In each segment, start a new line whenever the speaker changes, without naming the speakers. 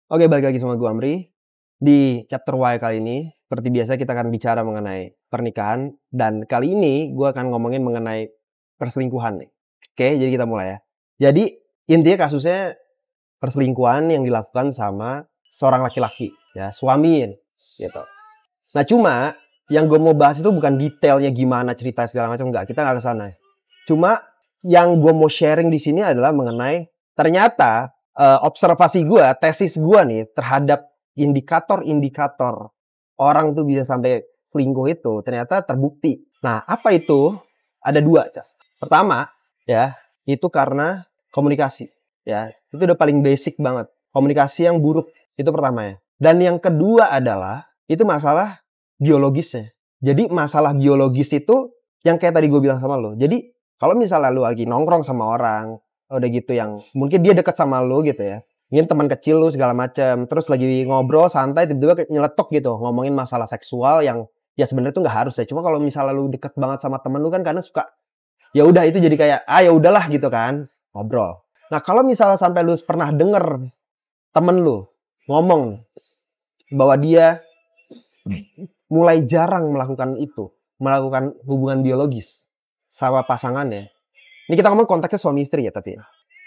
Oke, balik lagi sama gue Amri. Di chapter Y kali ini, seperti biasa kita akan bicara mengenai pernikahan. Dan kali ini gue akan ngomongin mengenai perselingkuhan nih. Oke, jadi kita mulai ya. Jadi intinya kasusnya perselingkuhan yang dilakukan sama seorang laki-laki, ya, suami gitu. Nah cuma yang gue mau bahas itu bukan detailnya gimana cerita segala macam, enggak, kita nggak ke sana. Cuma yang gue mau sharing di sini adalah mengenai ternyata observasi gue, tesis gue nih terhadap indikator-indikator orang tuh bisa sampai selingkuh itu ternyata terbukti. Nah, apa itu? Ada dua, Cak. Pertama, ya, itu karena komunikasi, ya. Itu udah paling basic banget. Komunikasi yang buruk, itu pertama ya. Dan yang kedua adalah itu masalah biologisnya. Jadi masalah biologis itu yang kayak tadi gue bilang sama lo. Jadi kalau misalnya lu lagi nongkrong sama orang, udah gitu yang mungkin dia deket sama lu gitu ya, mungkin teman kecil lu segala macam, terus lagi ngobrol santai tiba-tiba nyeletuk gitu ngomongin masalah seksual yang ya sebenarnya tuh nggak harus ya. Cuma kalau misalnya lu deket banget sama temen lu kan karena suka ya udah itu jadi kayak ya udahlah gitu kan ngobrol. Nah kalau misalnya sampai lu pernah denger temen lu ngomong bahwa dia mulai jarang melakukan itu, melakukan hubungan biologis sama pasangannya. Ini kita ngomong konteksnya suami istri ya tapi.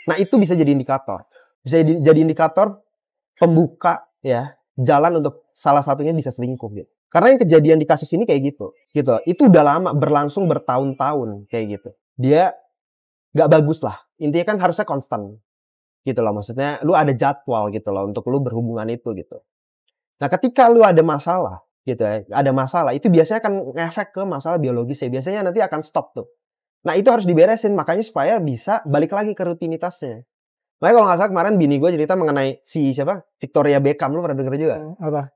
Nah itu bisa jadi indikator. Bisa jadi indikator pembuka ya jalan untuk salah satunya bisa selingkuh gitu. Karena yang kejadian di kasus ini kayak gitu. Itu udah lama berlangsung bertahun-tahun kayak gitu. Dia gak bagus lah. Intinya kan harusnya konstan gitu loh. Maksudnya lu ada jadwal gitu loh untuk lu berhubungan itu gitu. Nah ketika lu ada masalah gitu ya, ada masalah itu biasanya akan ngefek ke masalah biologis ya. Biasanya nanti akan stop tuh. Nah itu harus diberesin makanya supaya bisa balik lagi ke rutinitasnya. Makanya kalau nggak salah kemarin bini gue cerita mengenai si siapa Victoria Beckham, lu pernah denger juga?
Apa?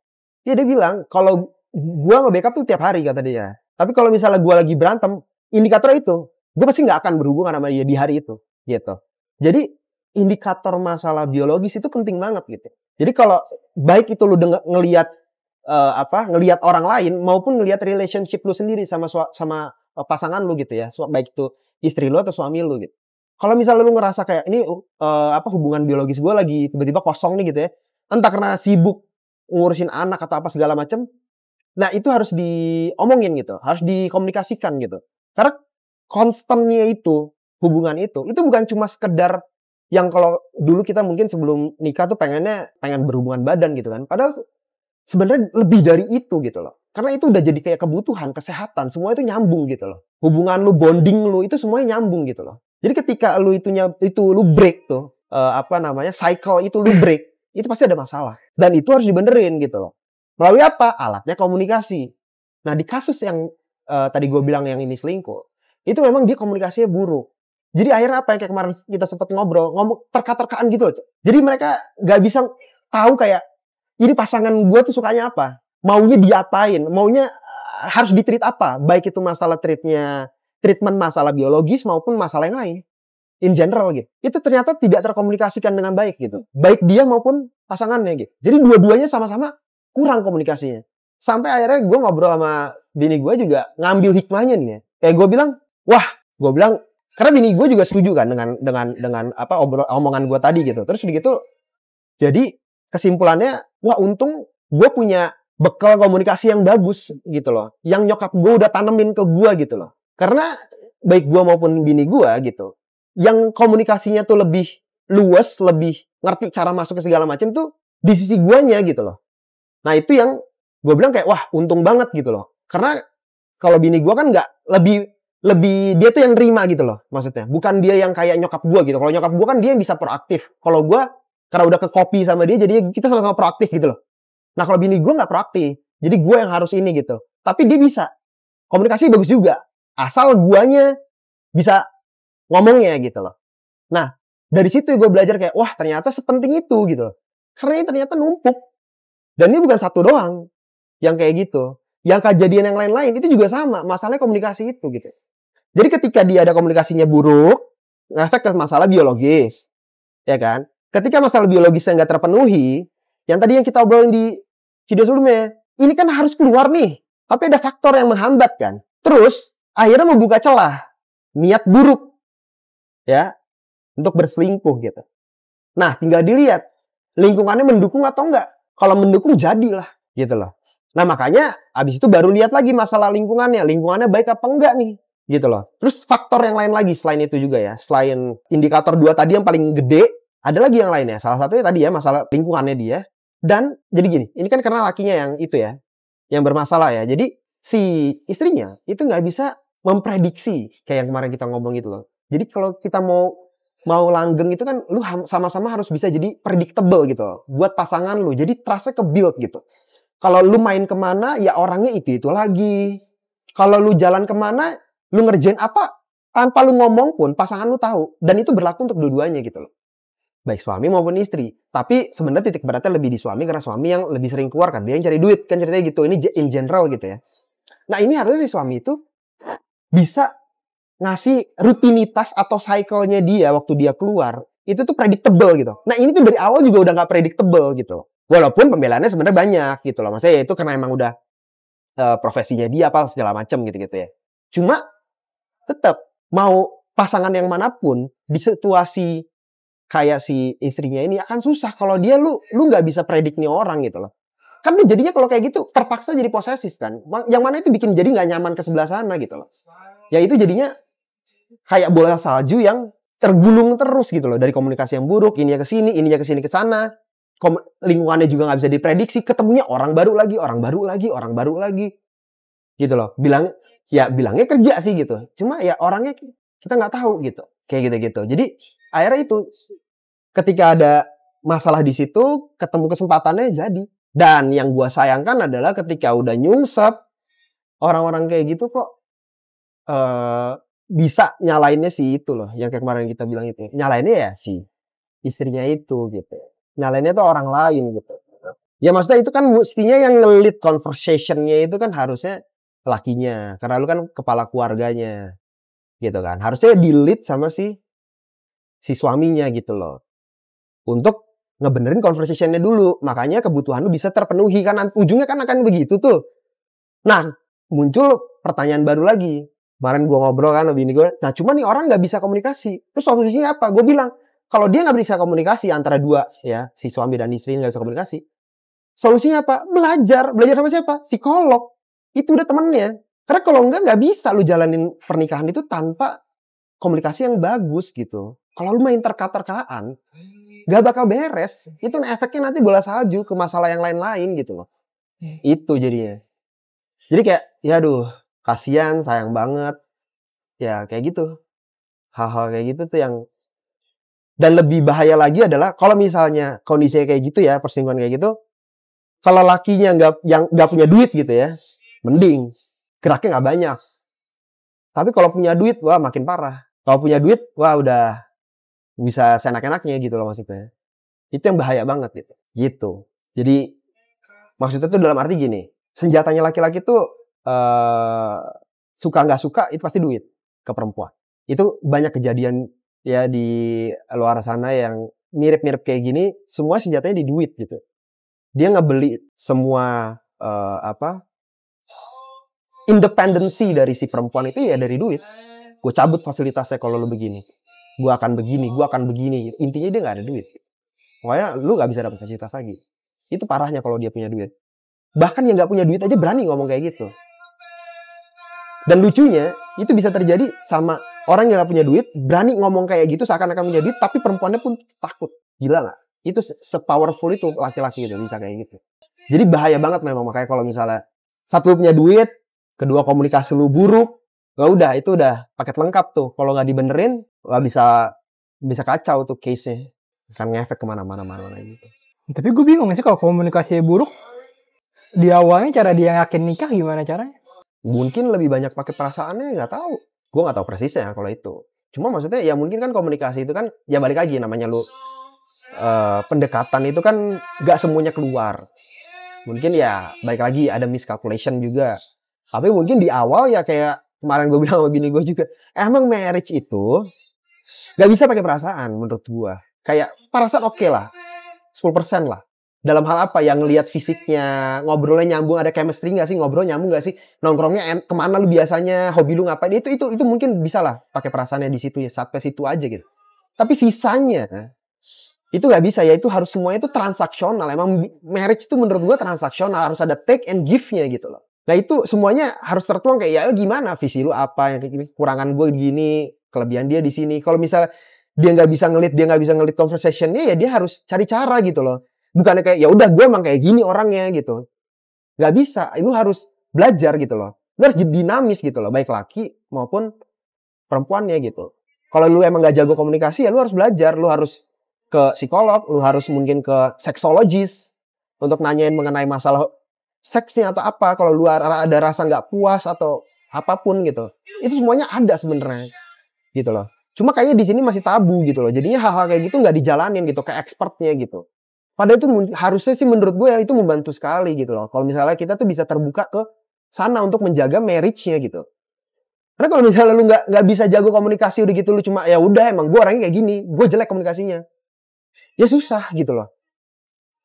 Ya dia bilang kalau gue sama Beckham tuh tiap hari kata dia. Tapi kalau misalnya gue lagi berantem, indikator itu gue pasti nggak akan berhubungan sama dia di hari itu, gitu. Jadi indikator masalah biologis itu penting banget gitu. Jadi kalau baik itu lu ngelihat ngelihat orang lain maupun ngelihat relationship lu sendiri sama pasangan lu gitu ya, baik itu istri lu atau suami lu gitu. Kalau misalnya lu ngerasa kayak ini hubungan biologis gue lagi tiba-tiba kosong nih gitu ya, entah karena sibuk ngurusin anak atau apa segala macem, nah itu harus diomongin gitu, harus dikomunikasikan gitu. Karena konstannya itu hubungan itu bukan cuma sekedar yang kalau dulu kita mungkin sebelum nikah tuh pengen berhubungan badan gitu kan, padahal sebenarnya lebih dari itu gitu loh. Karena itu udah jadi kayak kebutuhan, kesehatan, semua itu nyambung gitu loh. Hubungan lu, bonding lu itu semuanya nyambung gitu loh. Jadi ketika lu lu break tuh, cycle itu lu break, itu pasti ada masalah. Dan itu harus dibenerin gitu loh. Melalui apa? Alatnya komunikasi. Nah di kasus yang tadi gue bilang yang ini selingkuh, itu memang dia komunikasinya buruk. Jadi akhirnya apa yang kayak kemarin kita sempat ngomong terka-terkaan gitu loh. Jadi mereka gak bisa tahu kayak ini pasangan gue tuh sukanya apa, maunya diapain, maunya harus ditreat apa, baik itu masalah treatment masalah biologis maupun masalah yang lain, in general gitu. Itu ternyata tidak terkomunikasikan dengan baik gitu, baik dia maupun pasangannya gitu. Jadi dua-duanya sama-sama kurang komunikasinya. Sampai akhirnya gue ngobrol sama bini gue juga ngambil hikmahnya nih ya. Kayak gue bilang, karena bini gue juga setuju kan dengan omongan gue tadi gitu. Terus begitu, jadi kesimpulannya, wah untung gue punya bekal komunikasi yang bagus gitu loh. Yang nyokap gue udah tanemin ke gue gitu loh. Karena baik gue maupun bini gue gitu, yang komunikasinya tuh lebih luas, lebih ngerti cara masuk ke segala macam tuh di sisi guanya gitu loh. Nah itu yang gue bilang kayak wah untung banget gitu loh. Karena kalau bini gue kan nggak lebih dia tuh yang nerima gitu loh maksudnya. Bukan dia yang kayak nyokap gue gitu. Kalau nyokap gue kan dia yang bisa proaktif. Kalau gue karena udah ke copy sama dia, jadi kita sama-sama proaktif gitu loh. Nah kalau bini gue nggak proaktif, jadi gue yang harus ini gitu. Tapi dia bisa, komunikasi bagus juga, asal guanya bisa ngomongnya gitu loh. Nah dari situ gue belajar kayak wah ternyata sepenting itu gitu. Karena ini ternyata numpuk. Dan ini bukan satu doang yang kayak gitu. Yang kejadian yang lain-lain itu juga sama, masalahnya komunikasi itu gitu. Jadi ketika dia ada komunikasinya buruk, ngefek ke masalah biologis, ya kan? Ketika masalah biologisnya nggak terpenuhi, yang tadi yang kita obrolin di video sebelumnya, ini kan harus keluar nih. Tapi ada faktor yang menghambat kan. Terus, akhirnya membuka celah. Niat buruk. Ya. Untuk berselingkuh gitu. Nah, tinggal dilihat. lingkungannya mendukung atau enggak. Kalau mendukung jadilah gitu loh. Nah makanya abis itu baru lihat lagi masalah lingkungannya baik apa enggak nih gitu loh. Terus faktor yang lain lagi selain itu juga ya, selain indikator 2 tadi yang paling gede, ada lagi yang lainnya. Salah satunya tadi ya masalah lingkungannya dia. Dan jadi gini, ini kan karena lakinya yang itu ya, yang bermasalah ya. Jadi si istrinya itu nggak bisa memprediksi kayak yang kemarin kita ngomong gitu loh. Jadi kalau kita mau langgeng itu kan lu sama-sama harus bisa jadi predictable gitu loh, buat pasangan lu. Jadi trust-nya ke-build gitu. Kalau lu main kemana, ya orangnya itu lagi. Kalau lu jalan kemana, lu ngerjain apa, tanpa lu ngomong pun pasangan lu tahu. Dan itu berlaku untuk dua-duanya gitu loh. Baik suami maupun istri. Tapi sebenarnya titik beratnya lebih di suami, karena suami yang lebih sering keluar kan. Dia yang cari duit, kan ceritanya gitu. Ini in general gitu ya. Nah ini harusnya si suami itu bisa ngasih rutinitas atau cycle-nya dia waktu dia keluar. Itu tuh predictable gitu. Nah ini tuh dari awal juga udah gak predictable gitu. Walaupun pembelaannya sebenarnya banyak gitu loh. Maksudnya ya itu karena emang udah profesinya dia apa segala macam gitu-gitu ya. Cuma tetap mau pasangan yang manapun di situasi kayak si istrinya ini akan susah kalau dia lu nggak bisa predik nih orang gitu loh. Kan dia jadinya kalau kayak gitu terpaksa jadi posesif kan. Yang mana itu bikin jadi nggak nyaman ke sebelah sana gitu loh. Ya itu jadinya kayak bola salju yang tergulung terus gitu loh, dari komunikasi yang buruk, ininya ke sini, ininya ke sini ke sana. Lingkungannya juga nggak bisa diprediksi, ketemunya orang baru lagi gitu loh. Bilangnya kerja sih gitu, cuma ya orangnya kita nggak tahu gitu, kayak gitu. Jadi akhirnya itu ketika ada masalah di situ, ketemu kesempatannya jadi. Dan yang gua sayangkan adalah ketika udah nyungsep, orang-orang kayak gitu kok bisa nyalainnya si itu loh, yang kayak kemarin kita bilang itu. Nyalainnya ya si istrinya itu gitu. Nyalainnya tuh orang lain gitu. Ya maksudnya itu kan mestinya yang nge-lead conversation-nya itu kan harusnya lakinya. Karena lu kan kepala keluarganya. Gitu kan. Harusnya di-lead sama si suaminya gitu loh. Untuk ngebenerin conversation-nya dulu. Makanya kebutuhan lu bisa terpenuhi kan. Ujungnya kan akan begitu tuh. Nah, muncul pertanyaan baru lagi. Kemarin gue ngobrol kan sama bini gue. Nah, cuma nih orang gak bisa komunikasi. Terus solusinya apa? Gue bilang, kalau dia gak bisa komunikasi antara dua, ya, si suami dan istri gak bisa komunikasi, solusinya apa? Belajar sama siapa? Psikolog. Itu udah temennya. Karena kalau enggak gak bisa lu jalanin pernikahan itu tanpa komunikasi yang bagus gitu. Kalau lu main terka-terkaan, gak bakal beres. Itu efeknya nanti bola salju ke masalah yang lain-lain gitu loh. Itu jadinya. Jadi kayak, ya aduh, kasihan, sayang banget. Ya kayak gitu. Hal-hal kayak gitu tuh yang. Dan lebih bahaya lagi adalah kalau misalnya kondisinya kayak gitu ya, perselingkuhan kayak gitu, kalau lakinya nggak punya duit gitu ya, mending geraknya nggak banyak. Tapi kalau punya duit, wah makin parah. Kalau punya duit, wah udah bisa seenak-enaknya gitu loh maksudnya. Itu yang bahaya banget gitu. Gitu. Jadi maksudnya tuh dalam arti gini, senjatanya laki-laki tuh suka nggak suka itu pasti duit ke perempuan. Itu banyak kejadian ya di luar sana yang mirip-mirip kayak gini, semua senjatanya di duit gitu. Dia ngebeli semua independensi dari si perempuan itu ya dari duit. Gue cabut fasilitasnya kalau lu begini. Gue akan begini. Intinya dia nggak ada duit. Pokoknya lu nggak bisa dapat fasilitas lagi. Itu parahnya kalau dia punya duit. Bahkan yang nggak punya duit aja berani ngomong kayak gitu. Dan lucunya itu bisa terjadi sama orang yang gak punya duit, berani ngomong kayak gitu seakan-akan punya duit, tapi perempuannya pun takut. Gila gak? Itu se-powerful itu laki-laki gitu, bisa kayak gitu. Jadi bahaya banget memang, makanya kalau misalnya satu lu punya duit, kedua komunikasi lu buruk, ya udah itu udah paket lengkap tuh. Kalau gak dibenerin, gak bisa kacau tuh case-nya. Akan ngefek kemana-mana gitu.
Tapi gue bingung sih kalau komunikasi buruk, di awalnya cara dia yakin nikah gimana caranya?
Mungkin lebih banyak pakai perasaannya, nggak tahu. Gue nggak tahu persisnya kalau itu. Cuma maksudnya ya mungkin kan komunikasi itu kan ya balik lagi namanya lu pendekatan itu kan nggak semuanya keluar. Mungkin ya balik lagi ada miscalculation juga. Tapi mungkin di awal ya kayak kemarin gue bilang sama bini gue juga, emang marriage itu nggak bisa pakai perasaan menurut gue. Kayak perasaan oke lah, 10% lah. Dalam hal apa? Yang lihat fisiknya, ngobrolnya nyambung, ada chemistry nggak sih? Ngobrol nyambung nggak sih? Nongkrongnya kemana lu biasanya? Hobi lu ngapain? Itu mungkin bisa lah pakai perasaannya di situ ya, sampai situ aja gitu. Tapi sisanya Itu nggak bisa ya, itu harus semuanya itu transaksional. Emang marriage itu menurut gue transaksional, harus ada take and give-nya gitu loh. Nah itu semuanya harus tertuang kayak ya gimana visi lu apa, yang kayak gini, kekurangan gue gini, kelebihan dia di sini. Kalau misalnya dia nggak bisa ngelit conversation-nya, ya dia harus cari cara gitu loh. Bukannya kayak ya udah gue emang kayak gini orangnya gitu. Nggak bisa, lu harus belajar gitu loh. Lu harus dinamis gitu loh, baik laki maupun perempuannya gitu. Kalau lu emang nggak jago komunikasi ya lu harus belajar, lu harus ke psikolog, lu harus mungkin ke seksologis untuk nanyain mengenai masalah seksnya atau apa. Kalau lu ada rasa nggak puas atau apapun gitu, itu semuanya ada sebenarnya gitu loh. Cuma kayaknya di sini masih tabu gitu loh. Jadinya hal-hal kayak gitu nggak dijalanin gitu ke expertnya gitu. Padahal itu harusnya sih menurut gue ya itu membantu sekali gitu loh. Kalau misalnya kita tuh bisa terbuka ke sana untuk menjaga marriage-nya gitu. Karena kalau misalnya lu nggak bisa jago komunikasi udah gitu, lu cuma ya udah emang gue orangnya kayak gini, gue jelek komunikasinya, ya susah gitu loh.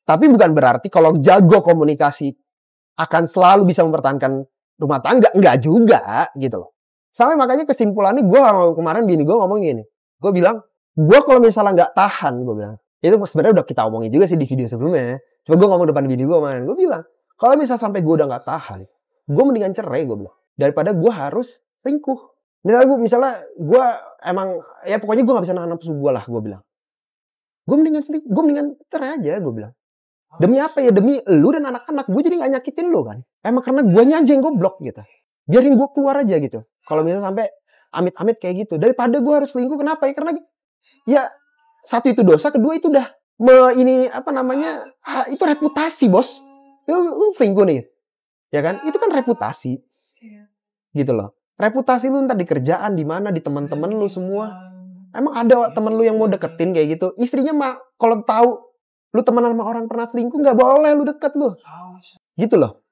Tapi bukan berarti kalau jago komunikasi akan selalu bisa mempertahankan rumah tangga, enggak juga gitu loh. Sampai makanya kesimpulannya gue kemarin bini gue ngomong gini, gue bilang gue kalau misalnya nggak tahan, gue bilang itu sebenarnya udah kita omongin juga sih di video sebelumnya. Cuma gue ngomong depan bini gue kemarin, gue bilang kalau misalnya sampai gue udah nggak tahan, gue mendingan cerai, gue bilang, daripada gue harus selingkuh. Misalnya gue emang ya pokoknya gue nggak bisa nahan nafsu gue lah, gue bilang. Gue mendingan cerai aja, gue bilang. Demi apa ya? Demi lu dan anak-anak. Gue jadi gak nyakitin lu kan. Emang karena gue aja yang goblok gitu. Biarin gue keluar aja gitu. Kalau misalnya sampai amit-amit kayak gitu. Daripada gue harus selingkuh, kenapa ya? Karena ya satu itu dosa, kedua itu udah itu reputasi bos. Lu selingkuh nih. Ya kan? Itu kan reputasi. Gitu loh. Reputasi lu ntar di kerjaan, di mana, di teman-teman lu semua. Emang ada temen lu yang mau deketin kayak gitu? Istrinya kalau tahu lu temenan sama orang pernah selingkuh, nggak boleh lu deket lu. Gitu loh.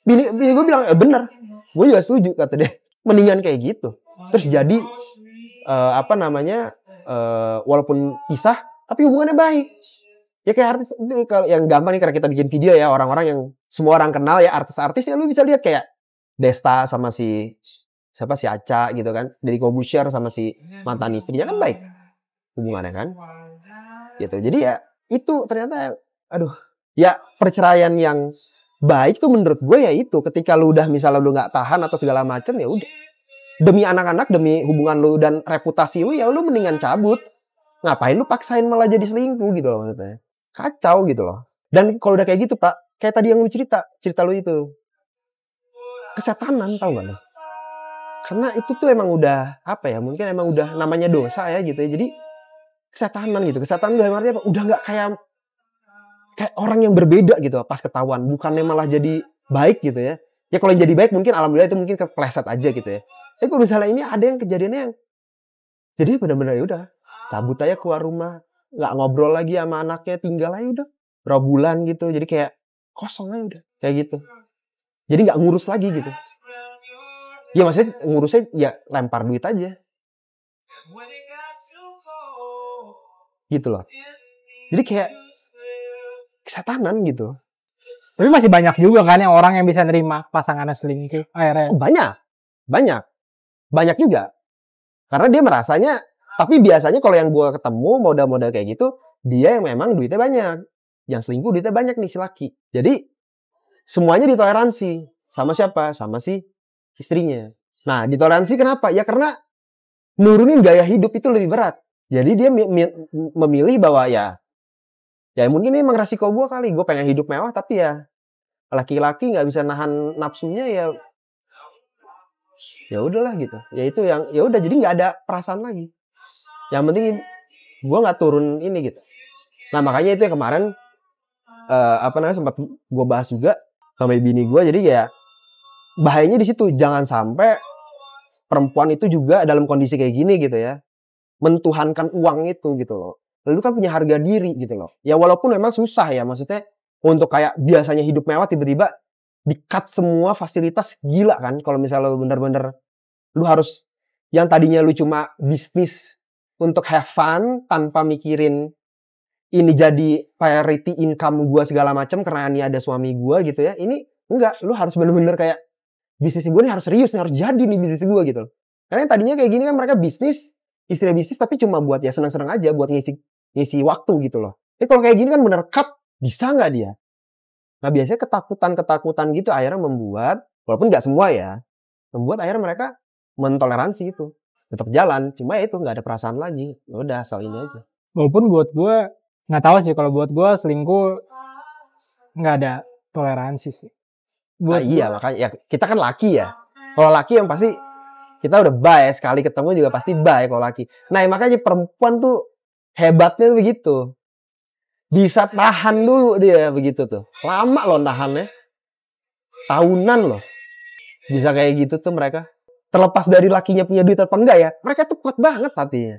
Bini gue bilang, bener. Gue juga setuju, kata dia. Mendingan kayak gitu. Terus jadi, walaupun pisah, tapi hubungannya baik. Ya kayak artis, itu kalau yang gampang nih karena kita bikin video ya, orang-orang yang semua orang kenal ya, artis-artis ya lu bisa lihat kayak Desta sama si Aca gitu kan, dari Corbuzier sama si mantan istrinya kan baik hubungannya kan, gitu. Jadi ya itu ternyata, ya perceraian yang baik tuh menurut gue ya itu ketika lu udah misalnya lu nggak tahan atau segala macem, ya udah demi anak-anak, demi hubungan lu dan reputasi lu, ya lu mendingan cabut. Ngapain lu paksain malah jadi selingkuh gitu loh, maksudnya kacau gitu loh. Dan kalau udah kayak gitu Pak, kayak tadi yang lu cerita lu itu kesetanan, tau gak lo? Karena itu tuh emang udah mungkin emang udah namanya dosa ya gitu ya. Jadi kesetanan gitu. Kesetanan dalam arti apa? Udah gak kayak orang yang berbeda gitu pas ketahuan. Bukannya malah jadi baik gitu ya. Ya kalau yang jadi baik mungkin alhamdulillah itu mungkin kepleset aja gitu ya. Tapi kalau misalnya ini ada yang kejadiannya yang jadi benar-benar ya udah cabut aja keluar rumah, nggak ngobrol lagi sama anaknya, tinggal aja udah berapa bulan gitu. Jadi kayak kosong aja udah kayak gitu. Jadi nggak ngurus lagi gitu. Ya maksudnya ngurusnya ya lempar duit aja. Gitu loh. Jadi kayak kesetanan gitu.
Tapi masih banyak juga kan yang orang yang bisa nerima pasangannya selingkuh akhirnya.
Oh, banyak juga. Karena dia merasanya, tapi biasanya kalau yang gue ketemu model-model kayak gitu, dia yang memang duitnya banyak. Yang selingkuh duitnya banyak nih si laki. Jadi semuanya ditoleransi. Sama siapa? Sama si istrinya. Nah, ditoleransi kenapa? Ya karena nurunin gaya hidup itu lebih berat. Jadi dia memilih bahwa ya mungkin ini emang resiko gue kali. Gue pengen hidup mewah, tapi ya laki-laki nggak bisa nahan nafsunya, ya udahlah gitu. Ya itu yang ya udah, jadi nggak ada perasaan lagi. Yang penting gue nggak turun ini gitu. Nah makanya itu yang kemarin sempat gue bahas juga sama bini gue. Jadi ya bahayanya di situ, jangan sampai perempuan itu juga dalam kondisi kayak gini gitu ya, mentuhankan uang itu gitu loh. Lalu kan punya harga diri gitu loh. Ya walaupun memang susah ya, maksudnya untuk kayak biasanya hidup mewah tiba-tiba di-cut semua fasilitas, gila kan. Kalau misalnya lu bener-bener lu harus yang tadinya lu cuma bisnis untuk have fun tanpa mikirin ini jadi priority income gua segala macam karena ini ada suami gua gitu ya. Ini enggak, lu harus bener-bener kayak bisnis gue nih harus serius nih, harus jadi nih bisnis gue gitu. Karena yang tadinya kayak gini kan mereka bisnis, istrinya bisnis tapi cuma buat ya senang-senang aja, buat ngisi ngisi waktu gitu loh. Kalau kayak gini kan bener cut, bisa nggak dia? Nah biasanya ketakutan gitu akhirnya membuat, walaupun nggak semua ya, membuat akhirnya mereka mentoleransi itu. Tetap jalan, cuma ya itu nggak ada perasaan lagi. Ya udah asal ini aja.
Walaupun buat gue nggak tahu sih, kalau buat gue selingkuh nggak ada toleransi sih.
Nah,
Buat
iya makanya ya kita kan laki ya. Kalau laki yang pasti kita udah bye, sekali ketemu juga pasti bye kalau laki. Nah makanya perempuan tuh hebatnya tuh begitu. Bisa tahan dulu dia begitu tuh. Lama loh tahannya. Tahunan loh. Bisa kayak gitu tuh mereka. Terlepas dari lakinya punya duit atau enggak ya, mereka tuh kuat banget hatinya.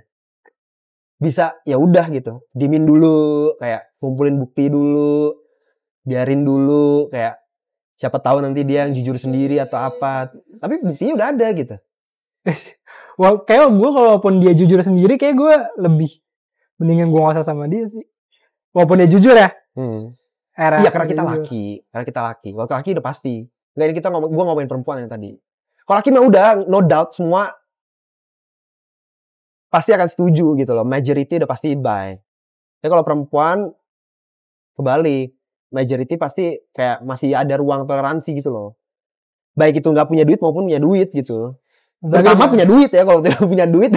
Bisa ya udah gitu. Dimin dulu, kayak kumpulin bukti dulu. Biarin dulu kayak siapa tahu nanti dia yang jujur sendiri atau apa. Tapi buktinya udah ada gitu.
Wah, kayak gue kalaupun dia jujur sendiri, kayak gue lebih mendingan gue gak usah sama dia sih. Walaupun dia jujur ya.
Iya karena kita laki. Kalau laki udah pasti. Nggak, ini kita gue ngomongin perempuan yang tadi. Kalau laki mah udah no doubt semua pasti akan setuju gitu loh. Majority udah pasti buy. Tapi kalau perempuan kebalik. Majority pasti kayak masih ada ruang toleransi gitu loh. Baik itu nggak punya duit maupun punya duit gitu. Terutama punya duit ya. Kalau tidak punya duit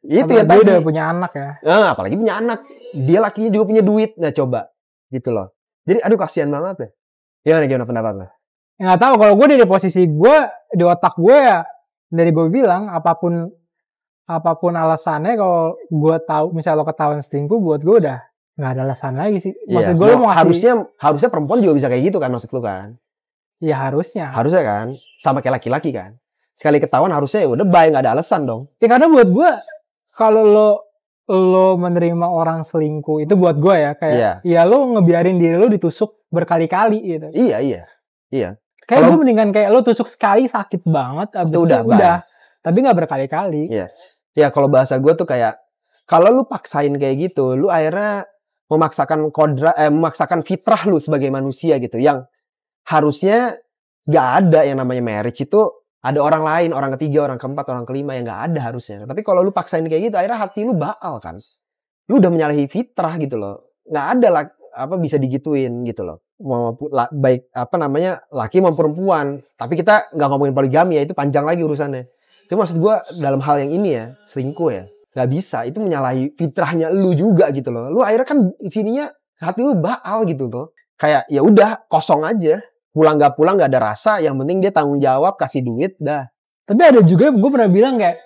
itu ya tadi.
Dia udah punya anak ya.
Apalagi punya anak. Dia lakinya juga punya duit. Nah coba gitu loh. Jadi aduh kasihan banget ya. Gimana pendapat lo?
Nggak tahu, kalau gue dari posisi gue, di otak gue ya, dari gue bilang apapun alasannya, kalau gue tahu misalnya lo ketahuan selingkuh, buat gue udah nggak ada alasan lagi sih. Maksud gue mau
harusnya perempuan juga bisa kayak gitu kan, maksud lo kan?
Iya harusnya
kan, sama kayak laki-laki kan. Sekali ketahuan harusnya ya udah bye, nggak ada alasan dong.
Ya karena buat gue kalau lo menerima orang selingkuh itu buat gue ya kayak ya lo ngebiarin diri lo ditusuk berkali-kali gitu.
Iya.
Kayak gue mendingan kayak lo tusuk sekali sakit banget, abis itu udah. Tapi nggak berkali-kali.
Iya. Ya kalau bahasa gue tuh kayak kalau lu paksain kayak gitu, lu akhirnya memaksakan fitrah lu sebagai manusia gitu, yang harusnya nggak ada yang namanya marriage itu. Ada orang lain, orang ketiga, orang keempat, orang kelima yang nggak ada harusnya. Tapi kalau lu paksain kayak gitu, akhirnya hati lu baal kan. Lu udah menyalahi fitrah gitu loh. Nggak ada lah bisa digituin gitu loh. Baik laki maupun perempuan. Tapi kita nggak ngomongin poligami ya, itu panjang lagi urusannya. Itu maksud gue dalam hal yang ini ya, selingkuh ya, nggak bisa. Itu menyalahi fitrahnya lu juga gitu loh. Lu akhirnya kan sininya hati lu baal gitu loh. Kayak ya udah kosong aja. Pulang gak ada rasa, yang penting dia tanggung jawab, kasih duit, dah.
Tapi ada juga, gue pernah bilang kayak,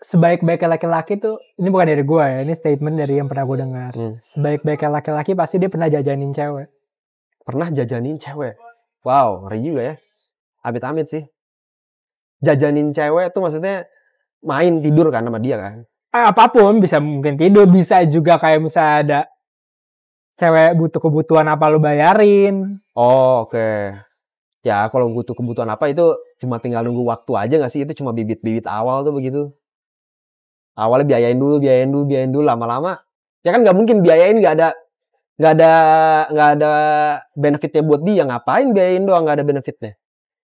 sebaik-baiknya laki-laki tuh, ini bukan dari gue ya, ini statement dari yang pernah gue dengar. Sebaik-baiknya laki-laki pasti dia pernah jajanin cewek.
Pernah jajanin cewek? Wow, ngeri juga ya. Amit-amit sih. Jajanin cewek tuh maksudnya main tidur kan sama dia kan?
Apapun, bisa mungkin tidur, bisa juga kayak misalnya ada cewek butuh kebutuhan apa lu bayarin.
Oh, oke. Ya kalau butuh kebutuhan apa itu cuma tinggal nunggu waktu aja nggak sih? Itu cuma bibit-bibit awal tuh begitu. Awalnya biayain dulu, lama-lama ya kan nggak mungkin biayain nggak ada benefitnya buat dia. Ngapain biayain doang nggak ada benefitnya?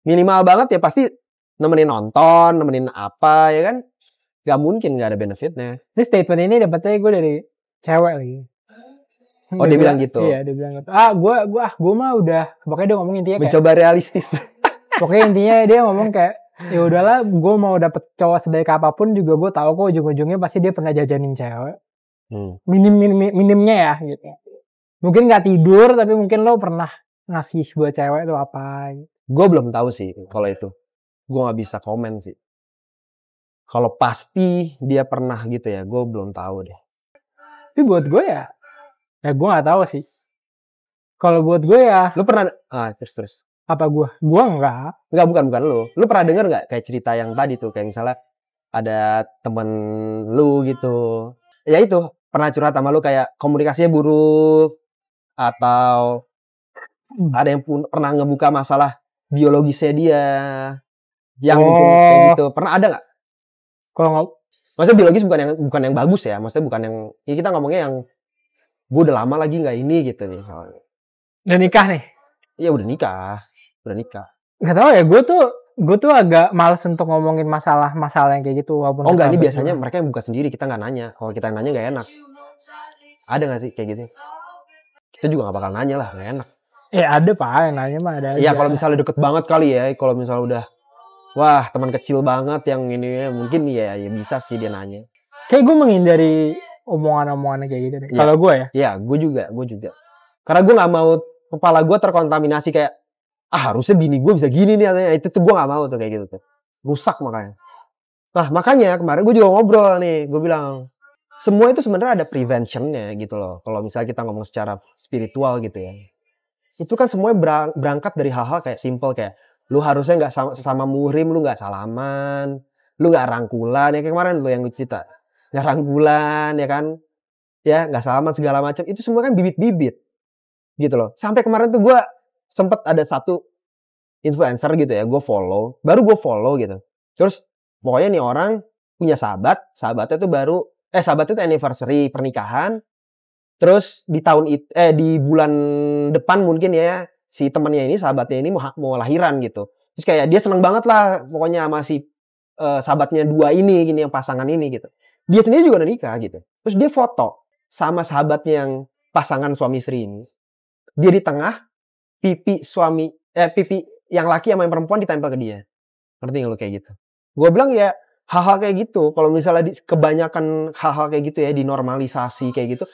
Minimal banget ya pasti nemenin nonton, nemenin apa ya kan? Nggak mungkin nggak ada benefitnya.
Ini statement ini dapetnya gue dari cewek lagi.
Oh dia bilang gitu.
Iya dia bilang gitu. Gue mah udah, pokoknya dia ngomong intinya kayak
mencoba realistis.
Pokoknya intinya dia ngomong kayak ya udahlah, gue mau dapet cowok sebaik apapun juga gue tahu kok ujung-ujungnya pasti dia pernah jajanin cewek. Minimnya ya gitu. Mungkin nggak tidur tapi mungkin lo pernah ngasih buat cewek itu apa? Gitu.
Gue belum tahu sih kalau itu. Gue nggak bisa komen sih. Kalau pasti dia pernah gitu ya, gue belum tahu deh.
Tapi buat gue ya gue nggak tahu sih. Kalau buat gue ya.
Lu pernah? Terus.
Apa gue? Gue enggak.
Enggak, bukan lu. Lu pernah denger nggak kayak cerita yang tadi tuh, kayak misalnya ada temen lu gitu. Ya itu pernah curhat sama lu kayak komunikasinya buruk atau ada yang pernah ngebuka masalah biologisnya dia yang mungkin kayak gitu. Pernah ada nggak?
Kalau nggak,
maksudnya biologis bukan yang bagus ya. Maksudnya bukan yang ya kita ngomongnya yang gue udah lama lagi nggak ini gitu misalnya.
Udah nikah nih?
Iya udah nikah.
Gak tau ya, gue tuh agak males untuk ngomongin masalah yang kayak gitu.
Oh enggak, ini biasanya mereka yang buka sendiri, kita nggak nanya. Kalau kita nanya nggak enak. Ada gak sih kayak gitu? Kita juga gak bakal nanya lah, gak enak.
Ada Pak, yang nanya mah ada aja.
Ya kalau misalnya deket banget kali ya, kalau misalnya udah wah teman kecil banget yang ini ya, mungkin ya bisa sih dia nanya.
Kayak gue menghindari omongan-omongan kayak gitu deh. Kalau gue ya.
Iya, gue juga. Karena gue gak mau kepala gue terkontaminasi kayak harusnya bini gue bisa gini nih, itu tuh gue gak mau tuh kayak gitu tuh. Rusak makanya. Nah makanya kemarin gue juga ngobrol nih, gue bilang semua itu sebenarnya ada preventionnya gitu loh. Kalau misalnya kita ngomong secara spiritual gitu ya, itu kan semuanya berangkat dari hal-hal kayak simple kayak lu harusnya nggak sama muhrim, lu nggak salaman, lu nggak rangkulan ya kayak kemarin lu yang gue cerita, nggak rangkulan ya kan, ya nggak salaman segala macam, itu semua kan bibit-bibit gitu loh. Sampai kemarin tuh gue sempet ada satu influencer gitu ya, baru gue follow gitu, terus pokoknya nih orang punya sahabatnya tuh sahabatnya tuh anniversary pernikahan. Terus di di bulan depan mungkin ya si temannya ini, sahabatnya ini mau lahiran gitu. Terus kayak dia seneng banget lah pokoknya sama si sahabatnya dua ini gini, yang pasangan ini gitu. Dia sendiri juga udah nikah gitu. Terus dia foto sama sahabatnya yang pasangan suami istri ini. Dia di tengah, pipi yang laki sama yang perempuan ditempel ke dia. Ngerti gak lu kayak gitu? Gue bilang ya hal-hal kayak gitu, kalau misalnya kebanyakan hal-hal kayak gitu ya dinormalisasi kayak gitu,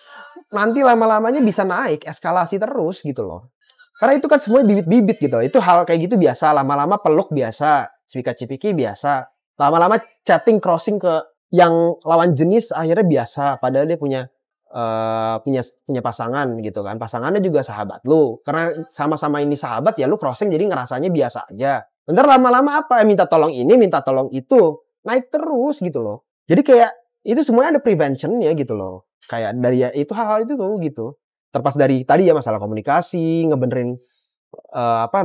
nanti lama-lamanya bisa naik, eskalasi terus gitu loh. Karena itu kan semuanya bibit-bibit gitu. Itu hal kayak gitu biasa, lama-lama peluk biasa, cipika-cipiki biasa. Lama-lama chatting crossing ke yang lawan jenis akhirnya biasa, padahal dia punya pasangan gitu kan. Pasangannya juga sahabat lu. Karena sama-sama ini sahabat ya lu crossing jadi ngerasanya biasa aja. Bentar lama-lama apa? Minta tolong ini, minta tolong itu. Naik terus gitu loh. Jadi kayak itu semuanya ada preventionnya gitu loh. Kayak dari itu hal-hal itu tuh gitu. Terpas dari tadi ya masalah komunikasi, ngebenerin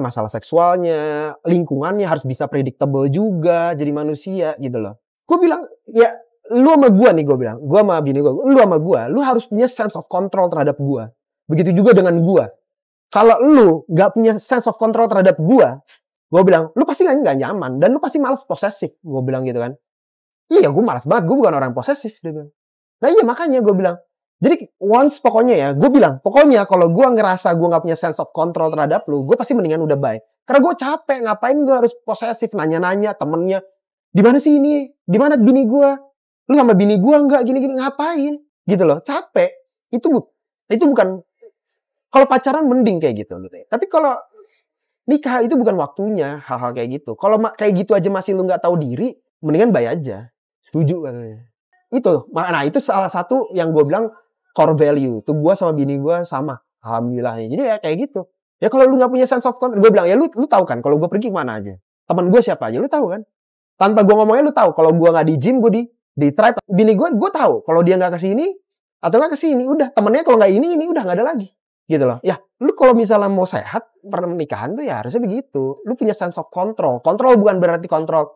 masalah seksualnya, lingkungannya harus bisa predictable juga jadi manusia gitu loh. Gue bilang ya lu sama gue nih, gue bilang, gue sama bini gue, lu sama gue, lu harus punya sense of control terhadap gue. Begitu juga dengan gue. Kalau lu gak punya sense of control terhadap gue bilang, lu pasti gak nyaman dan lu pasti malas posesif. Gue bilang gitu kan. Iya, gue malas banget, gue bukan orang posesif. Dia bilang. Nah iya makanya gue bilang. Jadi once pokoknya ya, gue bilang, pokoknya kalau gue ngerasa gue gak punya sense of control terhadap lu, gue pasti mendingan udah bye. Karena gue capek, ngapain gue harus posesif, nanya-nanya temennya. Di mana sih ini? Di mana bini gue? Lu sama bini gue nggak gini-gini, ngapain? Gitu loh, capek. Itu bukan, kalau pacaran mending kayak gitu. Tapi kalau nikah itu bukan waktunya hal-hal kayak gitu. Kalau kayak gitu aja masih lu nggak tahu diri, mendingan bye aja. Setuju katanya. Itu salah satu yang gue bilang core value. Tuh gue sama bini gue sama. Alhamdulillahnya. Jadi ya kayak gitu. Ya kalau lu nggak punya sense of control, gue bilang ya lu tahu kan kalau gue pergi kemana aja. Teman gue siapa aja, lu tahu kan? Tanpa gue ngomongnya lu tahu. Kalau gue nggak di gym, gue di tribe. Bini gue tahu. Kalau dia nggak kesini atau nggak kesini, udah temennya kalau nggak ini udah nggak ada lagi. Gitu loh. Ya, lu kalau misalnya mau sehat pernikahan tuh ya harusnya begitu. Lu punya sense of control. Kontrol bukan berarti kontrol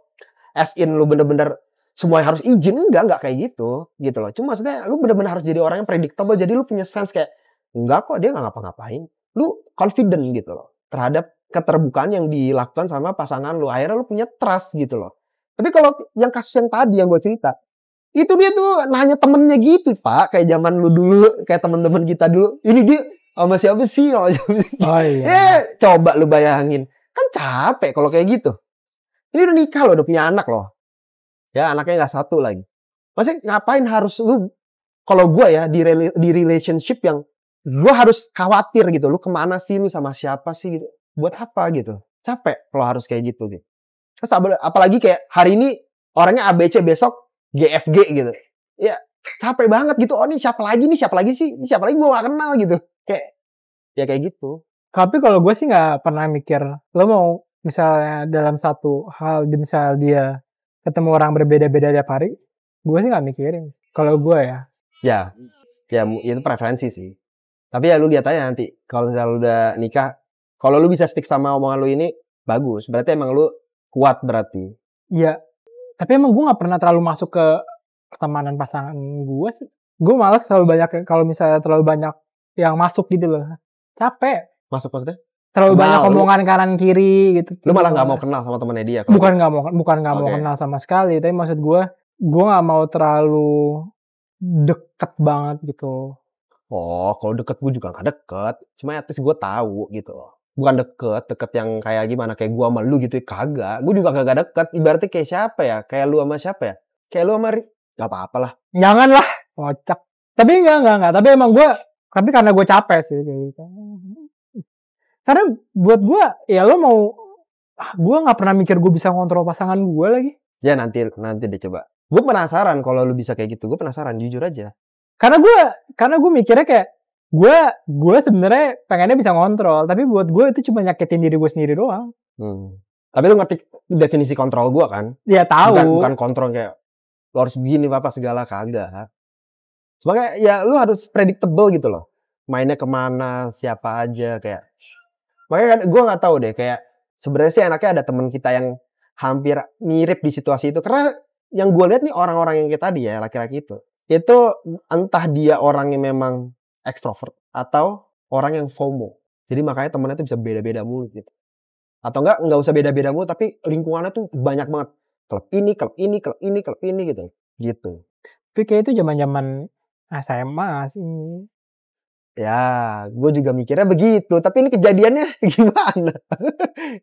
as in lu bener-bener semuanya harus izin, enggak kayak gitu loh. Cuma maksudnya lu bener-bener harus jadi orang yang predictable, jadi lu punya sense kayak enggak kok dia nggak ngapa-ngapain. Lu confident gitu loh terhadap keterbukaan yang dilakukan sama pasangan lu. Akhirnya lu punya trust gitu loh. Tapi kalau yang kasus yang tadi yang gue cerita, itu dia tuh nanya temennya gitu Pak, kayak zaman lu dulu, kayak teman-teman kita dulu. Ini dia sama siapa sih? Oh iya. Coba lu bayangin, kan capek kalau kayak gitu. Ini udah nikah loh, udah punya anak loh. Ya anaknya nggak satu lagi. Maksudnya ngapain harus lu, kalau gue ya di relationship yang gue harus khawatir gitu. Lu kemana sih, lu sama siapa sih gitu. Buat apa gitu. Capek kalau harus kayak gitu. Terus apalagi kayak hari ini orangnya ABC, besok GFG gitu. Ya capek banget gitu. Oh ini siapa lagi sih? Ini siapa lagi gue gak kenal gitu. Kayak gitu.
Tapi kalau gue sih gak pernah mikir, lo mau misalnya dalam satu hal, misal dia ketemu orang berbeda-beda tiap hari, gue sih gak mikirin. Kalau gue ya.
Ya itu preferensi sih. Tapi ya lu lihat aja nanti. Kalau misalnya lu udah nikah, kalau lu bisa stick sama omongan lu ini, bagus. Berarti emang lu kuat berarti.
Iya. Tapi emang gue gak pernah terlalu masuk ke pertemanan pasangan gue sih. Gue malas terlalu banyak, kalau misalnya terlalu banyak yang masuk gitu loh. Capek.
Masuk maksudnya?
Terlalu banyak omongan kanan kiri gitu.
Lu malah gak mau kenal sama temennya dia?
Bukan gak mau kenal sama sekali. Tapi maksud gue gak mau terlalu deket banget gitu.
Oh, kalau deket gue juga gak deket. Cuma at least gue tahu gitu loh. Bukan deket yang kayak gimana, kayak gue sama lu gitu, kagak. Gue juga kagak deket. Ibaratnya kayak siapa ya? Kayak lu sama siapa ya? Kayak lu sama gak apa-apa lah.
Jangan lah, kocak. Tapi enggak. Tapi emang gue, tapi karena gue capek sih kayak gitu. Karena buat gue, ya lo mau, gue gak pernah mikir gue bisa ngontrol pasangan gue lagi.
Ya nanti deh coba. Gue penasaran kalau lu bisa kayak gitu. Gue penasaran, jujur aja.
Karena gue mikirnya kayak gue sebenarnya pengennya bisa ngontrol, tapi buat gue itu cuma nyakitin diri gue sendiri doang.
Tapi lu ngerti definisi kontrol gue kan?
Ya tahu.
Bukan kontrol kayak lu harus begini apa segala, kagak. Sebenarnya ya lu harus predictable gitu loh. Mainnya kemana, siapa aja kayak. Makanya kan gue nggak tahu deh, kayak sebenarnya sih enaknya ada teman kita yang hampir mirip di situasi itu. Karena yang gue lihat nih orang-orang yang kayak tadi ya, laki-laki itu entah dia orang yang memang ekstrovert atau orang yang FOMO. Jadi makanya temennya tuh bisa beda-beda mulu gitu. Atau enggak usah beda-beda mulu, tapi lingkungannya tuh banyak banget. Klub ini gitu. Gitu.
Tapi kayak itu zaman-zaman SMA sih.
Ya, gue juga mikirnya begitu. Tapi ini kejadiannya gimana?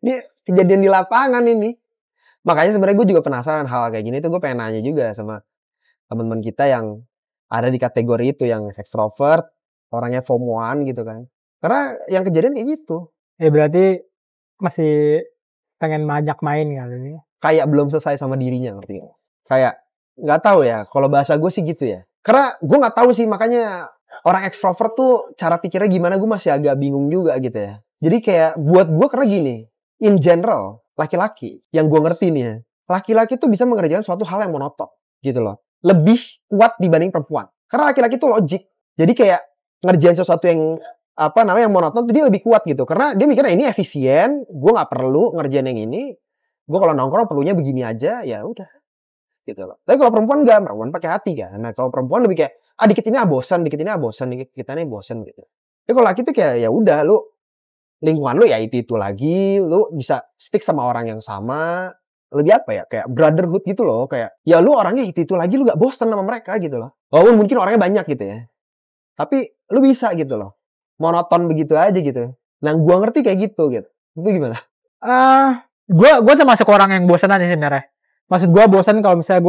Ini kejadian di lapangan ini. Makanya sebenarnya gue juga penasaran hal kayak gini tuh, gue pengen nanya juga sama teman-teman kita yang ada di kategori itu, yang ekstrovert, orangnya FOMO-an gitu kan. Karena yang kejadian kayak gitu.
Ya berarti masih pengen majak main kali ini.
Kayak belum selesai sama dirinya, ngerti gak? Kayak nggak tahu ya, kalau bahasa gue sih gitu ya. Karena gue nggak tahu sih, makanya orang ekstrovert tuh cara pikirnya gimana, gue masih agak bingung juga gitu ya. Jadi kayak buat gue, karena gini, in general, laki-laki yang gue ngerti nih ya, laki-laki tuh bisa mengerjakan suatu hal yang monoton gitu loh. Lebih kuat dibanding perempuan. Karena laki-laki tuh logik. Jadi kayak ngerjain sesuatu yang yang monoton tuh dia lebih kuat gitu. Karena dia mikirnya ini efisien, gue nggak perlu ngerjain yang ini. Gue kalau nongkrong perlunya begini aja, ya udah. Gitu loh. Tapi kalau perempuan enggak, perempuan pakai hati kan. Nah, kalau perempuan lebih kayak dikit ini bosan, dikit ini bosan gitu. Tapi kalau laki tuh kayak ya udah, lu lingkungan lu ya itu lagi, lu bisa stick sama orang yang sama. Lebih apa ya, kayak brotherhood gitu loh, kayak ya lu orangnya itu lagi, lu gak bosan sama mereka gitu loh. Walaupun mungkin orangnya banyak gitu ya, tapi lu bisa gitu loh, monoton begitu aja gitu. Nah, gua ngerti kayak gitu. Itu gimana?
Gue termasuk orang yang bosanan sih sebenarnya. Maksud gue bosan kalau misalnya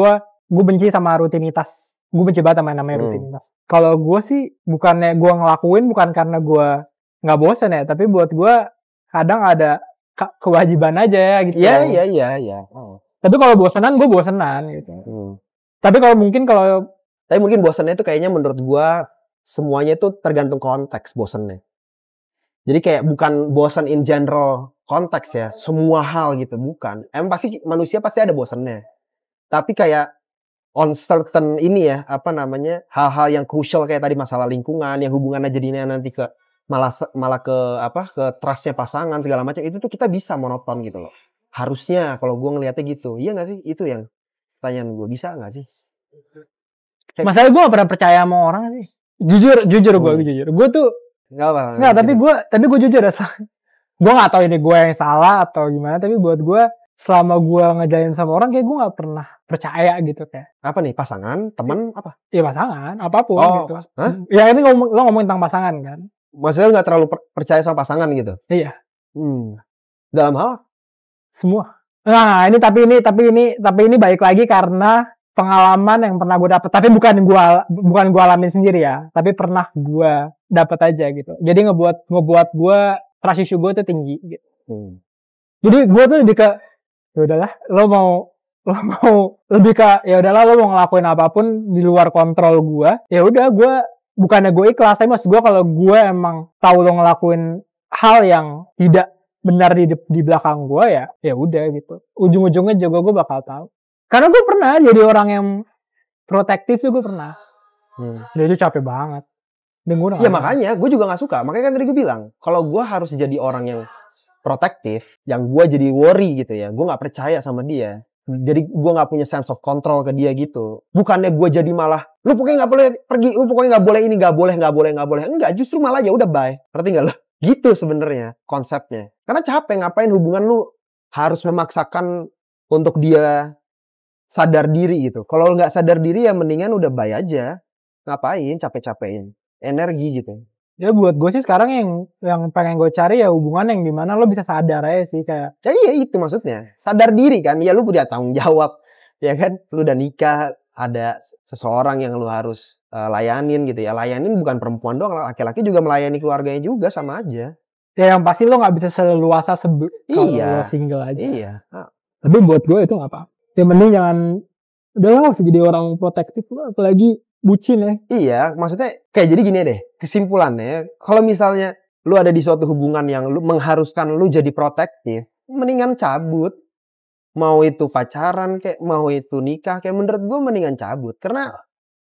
gue benci sama rutinitas. Gue benci banget sama yang namanya rutinitas. Kalau gue sih bukannya gue ngelakuin bukan karena gue nggak bosan ya, tapi buat gue kadang ada kewajiban aja ya gitu.
Iya.
Tapi kalau bosanan gue bosanan gitu. Tapi mungkin
bosannya itu kayaknya menurut gue semuanya itu tergantung konteks bosannya. Jadi kayak bukan bosan in general konteks ya, semua hal gitu, bukan. Manusia pasti ada bosannya. Tapi kayak on certain ini ya, hal-hal yang crucial kayak tadi masalah lingkungan, yang hubungannya jadinya nanti ke malah ke trustnya pasangan segala macam, itu tuh kita bisa monoton gitu loh. Harusnya kalau gue ngelihatnya gitu. Iya nggak sih? Itu yang pertanyaan gue, bisa nggak sih?
Masalah gue gak pernah percaya sama orang sih. Jujur gue tuh nggak, tapi gue jujur ya. Gue nggak tahu ini gue yang salah atau gimana, tapi buat gue selama gue ngejalin sama orang kayak gue nggak pernah percaya gitu kayak.
Apa nih, pasangan, teman, apa?
Iya pasangan, apapun gitu.
Hah?
Ya ini lo ngomongin tentang pasangan kan?
Maksudnya nggak terlalu percaya sama pasangan gitu?
Iya.
Dalam hal?
Semua. Nah ini tapi ini balik lagi karena pengalaman yang pernah gue dapet, tapi bukan gue alamin sendiri ya, tapi pernah gue dapet aja gitu. Jadi ngebuat gue trust issue gue tuh tinggi gitu. Jadi gue tuh lebih ke ya udahlah, lo mau lebih ke ya udahlah, lo mau ngelakuin apapun di luar kontrol gue, ya udah, gue bukannya gue ikhlas, tapi maksud gue kalau gue emang tahu lo ngelakuin hal yang tidak benar di belakang gue, ya udah gitu. Ujung-ujungnya juga gue bakal tahu. Karena gue pernah jadi orang yang protektif tuh, gue pernah. Dan itu capek banget.
Ya makanya gue juga gak suka. Makanya kan tadi gue bilang, kalau gue harus jadi orang yang protektif, yang gue jadi worry gitu ya, gue gak percaya sama dia. Jadi gue gak punya sense of control ke dia gitu. Bukannya gue jadi malah, lu pokoknya gak boleh pergi, lu pokoknya gak boleh ini, gak boleh. Enggak, justru malah ya udah bye. Ngerti gak lo? Gitu sebenarnya konsepnya. Karena capek, ngapain hubungan lu harus memaksakan untuk dia sadar diri gitu. Kalau nggak sadar diri ya mendingan udah bye aja. Ngapain capek-capekin. energi gitu.
Ya buat gue sih sekarang yang pengen gue cari ya hubungan yang dimana lo bisa sadar aja sih kayak.
Ya iya itu maksudnya. Sadar diri kan. Ya lu punya tanggung jawab. Ya kan. Lu udah nikah. Ada seseorang yang lu harus layanin gitu ya. Layanin bukan perempuan doang. Laki-laki juga melayani keluarganya juga sama aja.
Ya yang pasti lo gak bisa seleluasa kalau lo single aja.
Iya.
Tapi buat gue itu gak apa-apa. Yang penting jangan. Udah lah jadi orang protektif lo. Apalagi bucin ya.
Iya, maksudnya kayak jadi gini deh, kesimpulannya, kalau misalnya lu ada di suatu hubungan yang lu mengharuskan lu jadi protektif, mendingan cabut. Mau itu pacaran kayak, mau itu nikah kayak, menurut gue mendingan cabut. Karena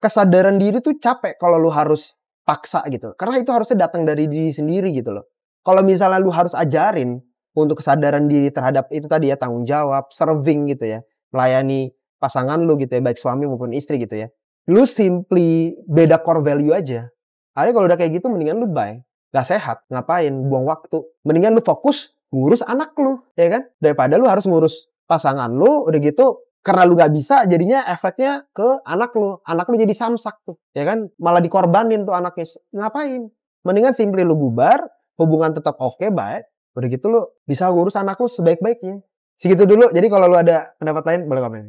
kesadaran diri tuh capek kalau lu harus paksa gitu. Karena itu harusnya datang dari diri sendiri gitu loh. Kalau misalnya lu harus ajarin untuk kesadaran diri terhadap itu tadi ya, tanggung jawab, serving gitu ya, melayani pasangan lu gitu ya, baik suami maupun istri gitu ya. Lu simply beda core value aja. Akhirnya kalau udah kayak gitu mendingan lu bye. Gak sehat. Ngapain? Buang waktu. Mendingan lu fokus ngurus anak lu. Ya kan? Daripada lu harus ngurus pasangan lu. Udah gitu. Karena lu gak bisa jadinya efeknya ke anak lu. Anak lu jadi samsak tuh. Ya kan? Malah dikorbanin tuh anaknya. Ngapain? Mendingan simply lu bubar. Hubungan tetap oke, baik. Udah gitu lu bisa ngurus anak lu sebaik-baiknya. Segitu dulu. Jadi kalau lu ada pendapat lain boleh komen.